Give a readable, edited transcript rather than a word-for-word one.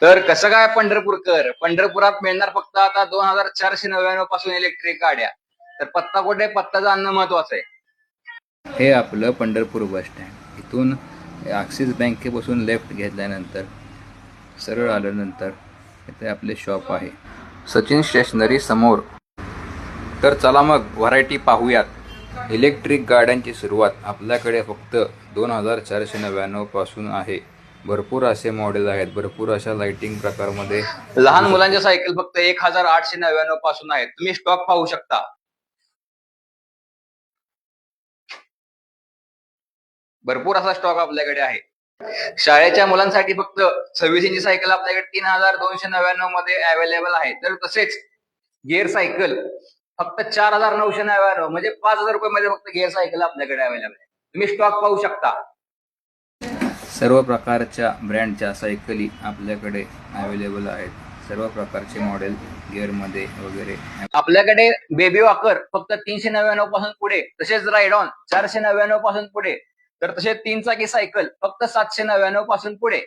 तर कसं काय पंढरपूरकर, पंढरपुरात मिळणार फक्त आता 2499 पासून इलेक्ट्रिक गाड्या. तर पत्ता कुठे, पत्ता जाणणं महत्वाचं आहे. हे आपलं पंढरपूर बस स्टँड. इथून ॲक्सिस बँकेपासून लेफ्ट घेतल्यानंतर सरळ आल्यानंतर इथे आपले शॉप आहे सचिन स्टेशनरी समोर. तर चला मग व्हरायटी पाहूयात. इलेक्ट्रिक गाड्यांची सुरुवात आपल्याकडे फक्त 2499 पासून आहे. भरपूर असे मॉडेल आहेत, भरपूर अशा लाइटिंग प्रकारमध्ये. लहान मुलांच्या सायकल फक्त 1899 पासून आहेत. तुम्ही स्टॉक पाहू शकता. भरपूर असा स्टॉक आपल्याकडे आहे. शाळेच्या मुलांसाठी फक्त 26 इंची सायकल आपल्याकडे 3299 मध्ये अवेलेबल आहे. तर तसेच गिअर सायकल फक्त 4999 म्हणजे 5000 रुपये मध्ये फक्त गिअर सायकल आपल्याकडे अवेलेबल आहे. तुम्ही स्टॉक पाहू शकता. सर्व प्रकारच्या ब्रँडच्या सायकली आपल्याकडे अवेलेबल आहेत. सर्व प्रकारचे मॉडेल गिअरमध्ये वगैरे आपल्याकडे. बेबी वॉकर फक्त 399 पासून पुढे, तसेच राईड ऑन 499 पासून पुढे, तर तसेच 3 चाकी सायकल फक्त 799 पासून पुढे.